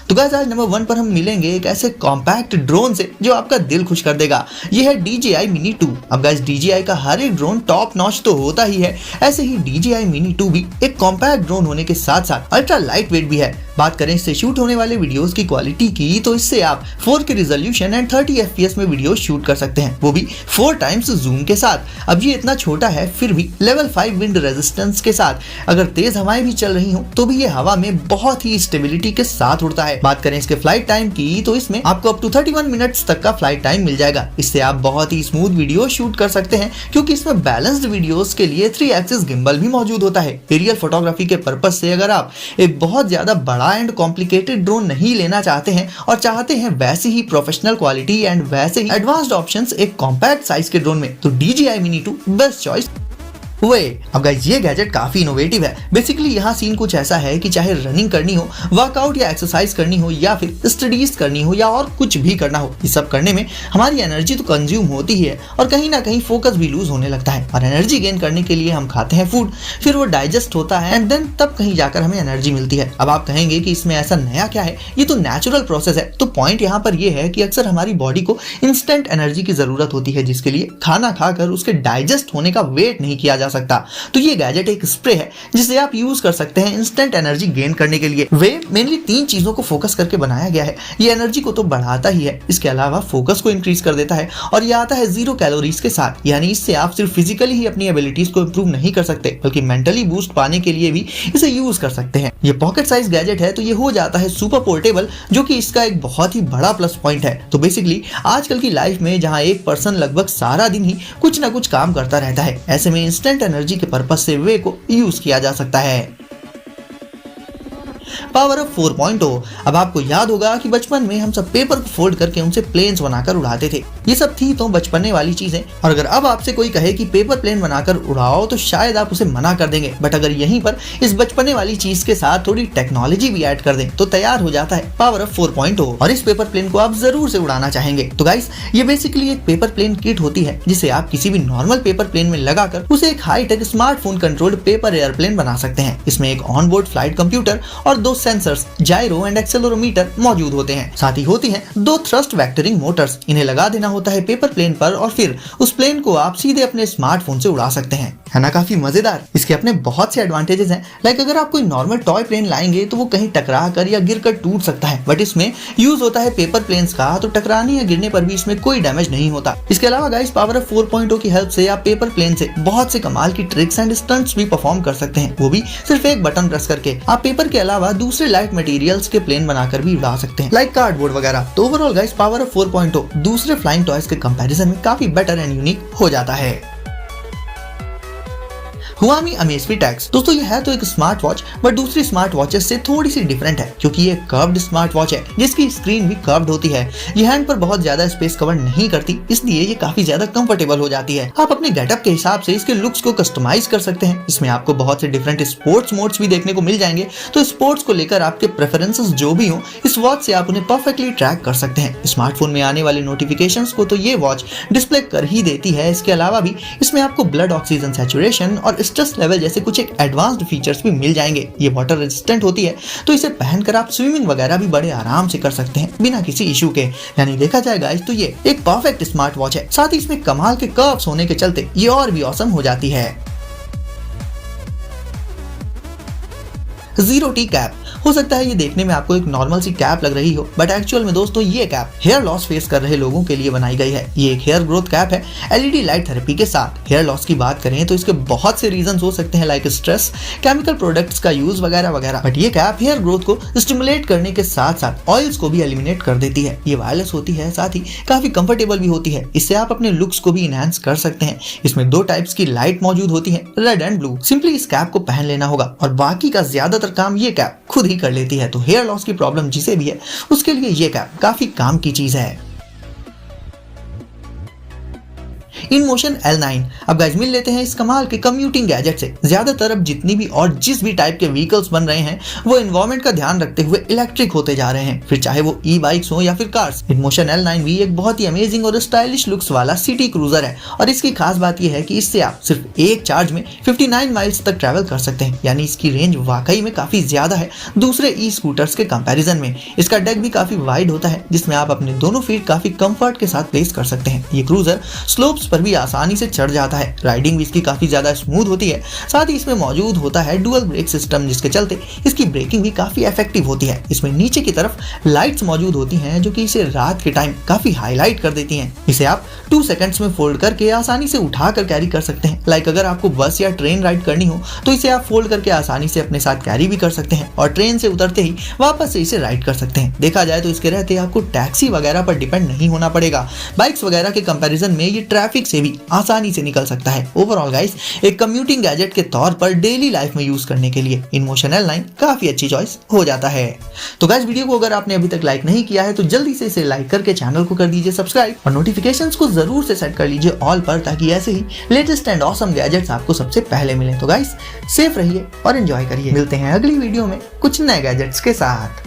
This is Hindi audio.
तो गाइस आज नंबर 1 पर हम मिलेंगे एक ऐसे कॉम्पैक्ट ड्रोन से जो आपका दिल खुश कर देगा। ये है DJI Mini 2। अब गाइस DJI का हर एक ड्रोन टॉप नॉच तो होता ही है, ऐसे ही DJI Mini 2 भी एक कॉम्पैक्ट ड्रोन होने के साथ साथ अल्ट्रा लाइट वेट भी है। बात करें इससे शूट होने वाले वीडियोस की क्वालिटी की, तो इससे आप 4K रिजोल्यूशन एंड 30 FPS में वीडियो शूट कर सकते हैं, वो भी 4 टाइम्स जूम के साथ। अब ये इतना छोटा है फिर भी लेवल 5 विंड रेजिस्टेंस के साथ अगर तेज हवाएं भी चल रही हो तो भी ये हवा में बहुत ही स्टेबिलिटी के साथ उड़ता है। बात करें इसके फ्लाइट टाइम की, तो इसमें आपको अप टू 31 मिनट्स तक का फ्लाइट टाइम मिल जाएगा। इससे आप बहुत ही स्मूथ वीडियो शूट कर सकते हैं, क्योंकि इसमें बैलेंस्ड वीडियोस के लिए 3 एक्सिस गिम्बल भी मौजूद होता है। एरियल फोटोग्राफी के पर्पज से अगर आप एक बहुत ज्यादा बड़ा एंड कॉम्प्लिकेटेड ड्रोन नहीं लेना चाहते हैं और चाहते हैं वैसी ही प्रोफेशनल क्वालिटी एंड वैसे ही एडवांस्ड ऑप्शंस एक कॉम्पैक्ट साइज के ड्रोन में, तो DJI Mini 2 बेस्ट चॉइस हुए। अब गाइस ये गैजेट काफी इनोवेटिव है। बेसिकली यहाँ सीन कुछ ऐसा है कि चाहे रनिंग करनी हो, वर्कआउट या एक्सरसाइज करनी हो, या फिर स्टडीज करनी हो, या और कुछ भी करना हो, ये सब करने में हमारी एनर्जी तो कंज्यूम होती ही है और कहीं ना कहीं फोकस भी लूज होने लगता है। और एनर्जी गेन करने के लिए हम खाते हैं फूड, फिर वो डाइजेस्ट होता है एंड देन तब कहीं जाकर हमें एनर्जी मिलती है। अब आप कहेंगे कि इसमें ऐसा नया क्या है, ये तो नेचुरल प्रोसेस है। तो पॉइंट यहाँ पर ये है कि अक्सर हमारी बॉडी को इंस्टेंट एनर्जी की जरूरत होती है, जिसके लिए खाना खाकर उसके डाइजेस्ट होने का वेट नहीं किया जा सकता। तो ये गैजेट एक स्प्रे है जिसे आप यूज कर सकते हैं इंस्टेंट एनर्जी गेन करने के लिए। वे मेनली 3 चीजों को फोकस करके बनाया गया है। ये एनर्जी को तो बढ़ाता ही है, इसके अलावा फोकस को इंक्रीज कर देता है, और ये आता है 0 कैलोरीज के साथ। यानी इससे आप सिर्फ फिजिकली ही अपनी एबिलिटीज को इंप्रूव नहीं कर सकते, बल्कि मेंटली बूस्ट पाने के लिए भी इसे यूज कर सकते हैं। ये पॉकेट साइज गैजेट है, तो ये हो जाता है सुपर पोर्टेबल, जो कि इसका एक बहुत ही बड़ा प्लस पॉइंट है। तो बेसिकली आजकल की लाइफ में जहां एक पर्सन लगभग सारा दिन ही कुछ ना कुछ काम करता रहता है, ऐसे में इंस्टेंट एनर्जी के पर्पस से वे को यूज किया जा सकता है। Power up 4.0। अब आपको याद होगा कि बचपन में हम सब पेपर को फोल्ड करके उनसे प्लेन्स बनाकर उड़ाते थे। ये सब थी तो बचपने वाली चीजें, और अगर अब आपसे कोई कहे कि पेपर प्लेन बनाकर उड़ाओ तो शायद आप उसे मना कर देंगे। बट अगर यहीं पर इस बचपने वाली चीज के साथ थोड़ी टेक्नोलॉजी भी ऐड कर दें तो तैयार हो जाता है पावर अप 4.0, और इस पेपर प्लेन को आप जरूर से उड़ाना चाहेंगे। तो गाइस ये बेसिकली एक पेपर प्लेन किट होती है, जिसे आप किसी भी नॉर्मल पेपर प्लेन में लगाकर उसे एक high tech smartphone controlled paper airplane बना सकते हैं। इसमें एक ऑनबोर्ड फ्लाइट कंप्यूटर और 2 सेंसर्स, जायरो एंड एक्सेलेरोमीटर मौजूद होते हैं। साथ ही होती हैं 2 थ्रस्ट वेक्टरिंग मोटर्स। इन्हें लगा देना होता है पेपर प्लेन पर, और फिर उस प्लेन को आप सीधे अपने स्मार्टफोन से उड़ा सकते हैं। है ना काफी मजेदार। इसके अपने बहुत से एडवांटेजेस हैं। लाइक अगर आप कोई नॉर्मल टॉय प्लेन लाएंगे तो वो कहीं टकरा कर या गिर कर टूट सकता है, बट इसमें यूज होता है पेपर प्लेन्स का, तो टकराने या गिरने पर भी इसमें कोई डैमेज नहीं होता। इसके अलावा गाइस पावर अप 4.0 की हेल्प से आप पेपर प्लेन से बहुत से कमाल की ट्रिक्स एंड स्टंट्स भी परफॉर्म कर सकते हैं, वो भी सिर्फ एक बटन प्रेस करके। आप पेपर के अलावा दूसरे लाइट मटेरियल्स के प्लेन बनाकर भी उड़ा सकते हैं, लाइक कार्डबोर्ड वगैरह। तो ओवरऑल गाइस पावर अप 4.0 दूसरे फ्लाइंग टॉयज के कंपैरिजन में काफी बेटर एंड यूनिक हो जाता है। Huami Amazfit X। दोस्तों ये है तो एक स्मार्ट वॉच, बट दूसरी स्मार्ट वॉचेस से थोड़ी सी डिफरेंट है, क्योंकि ये कर्व्ड स्मार्ट वॉच है जिसकी स्क्रीन भी कर्व्ड होती है। ये हैंड पर बहुत ज्यादा स्पेस कवर नहीं करती, इसलिए ये काफी ज्यादा कंफर्टेबल हो जाती है। आप अपने गेटअप के हिसाब से इसके लुक्स को कस्टमाइज कर सकते हैं। इसमें आपको बहुत से डिफरेंट स्पोर्ट्स मोड्स भी देखने को मिल जाएंगे, तो स्पोर्ट्स को लेकर आपके प्रेफरेंसेस जो भी हो, इस वॉच से आप उन्हें परफेक्टली ट्रैक कर सकते हैं। स्मार्टफोन में आने वाले नोटिफिकेशंस को तो ये वॉच डिस्प्ले कर ही देती है। इसके अलावा भी इसमें आपको ब्लड ऑक्सीजन सैचुरेशन और स्ट्रेस लेवल जैसे कुछ एक एडवांस्ड फीचर्स भी मिल जाएंगे। ये वाटर रेजिस्टेंट होती है, तो इसे पहनकर आप स्विमिंग वगैरह भी बड़े आराम से कर सकते हैं बिना किसी इशू के। यानी देखा जाए गाइस तो ये एक परफेक्ट स्मार्ट वॉच है। साथ ही इसमें कमाल के कर्व्स होने के चलते ये और भी ऑसम हो जाती है। Zero T cap. हो सकता है ये देखने में आपको एक नॉर्मल सी कैप लग रही हो, बट एक्चुअल में दोस्तों ये कैप हेयर लॉस फेस कर रहे लोगों के लिए बनाई गई है। ये एक हेयर ग्रोथ कैप है LED लाइट थेरेपी के साथ। हेयर लॉस की बात करें तो इसके बहुत से रीजंस हो सकते हैं, लाइक स्ट्रेस, केमिकल प्रोडक्ट्स का यूज वगैरह वगैरह, बट ये कैप हेयर ग्रोथ को स्टिमुलेट करने के साथ साथ ऑयल्स को भी एलिमिनेट कर देती है। ये वायरलेस होती है, साथ ही काफी कंफर्टेबल भी होती है। इससे आप अपने लुक्स को भी इनहांस कर सकते हैं। इसमें 2 टाइप्स की लाइट मौजूद होती है, रेड एंड ब्लू। सिंपली इस कैप को पहन लेना होगा और बाकी का ज्यादातर काम ये कैप खुद ही कर लेती है। तो हेयर लॉस की प्रॉब्लम जिसे भी है उसके लिए ये कैप काफी काम की चीज है। InMotion L9। अब गाइस मिल लेते हैं इस कमाल के कम्यूटिंग गैजेट से। ज्यादातर अब जितनी भी और जिस भी टाइप के व्हीकल्स बन रहे हैं वो एनवायरमेंट का ध्यान रखते हुए इलेक्ट्रिक होते जा रहे हैं, फिर चाहे वो ई बाइक्स हो या फिर कार्स। InMotion L9 भी एक बहुत ही अमेजिंग और स्टाइलिश लुक्स वाला सिटी क्रूजर है और इसकी खास बात यह है कि इससे आप सिर्फ एक चार्ज में 59 माइल्स तक ट्रैवल कर सकते हैं, यानी इसकी रेंज वाकई में काफी ज्यादा है दूसरे ई स्कूटर्स के कंपैरिजन में। इसका डेक भी काफी वाइड होता है जिसमें आप अपने दोनों फीट काफी कंफर्ट के साथ प्लेस कर सकते हैं। ये क्रूजर स्लोप्स पर भी आसानी से चढ़ जाता है, राइडिंग भी इसकी काफी ज्यादा स्मूथ होती है। साथ ही इसमें मौजूद होता है डुअल ब्रेक सिस्टम जिसके चलते इसकी ब्रेकिंग भी काफी इफेक्टिव होती है। इसमें नीचे की तरफ लाइट्स मौजूद होती हैं जो कि इसे रात के टाइम काफी हाईलाइट कर देती हैं। इसे आप 2 सेकंड्स में फोल्ड करके आसानी से उठाकर कैरी कर सकते हैं। लाइक अगर आपको बस या ट्रेन राइड करनी हो तो इसे आप फोल्ड करके आसानी से अपने साथ कैरी भी कर सकते हैं और ट्रेन से उतरते ही वापस से इसे राइड कर सकते हैं। देखा जाए तो इसके रहते आपको टैक्सी वगैरह पर डिपेंड नहीं होना पड़ेगा। बाइक्स वगैरह के कंपैरिजन में ये ट्रैफिक से भी आसानी से निकल सकता है। ओवरऑल गाइस एक कम्यूटिंग गैजेट के तौर पर डेली लाइफ में यूज करने के लिए InMotion L9 काफी अच्छी चॉइस हो जाता है। तो गाइस वीडियो को अगर आपने अभी तक लाइक नहीं किया है तो जल्दी से इसे लाइक करके चैनल को कर दीजिए सब्सक्राइब और नोटिफिकेशंस को जरूर से सेट कर लीजिए ऑल पर, ताकि ऐसे ही लेटेस्ट एंड ऑसम गैजेट्स आपको सबसे पहले मिले। तो गाइस सेफ रहिए और एंजॉय करिए। मिलते हैं अगली वीडियो में कुछ नए गैजेट्स के साथ।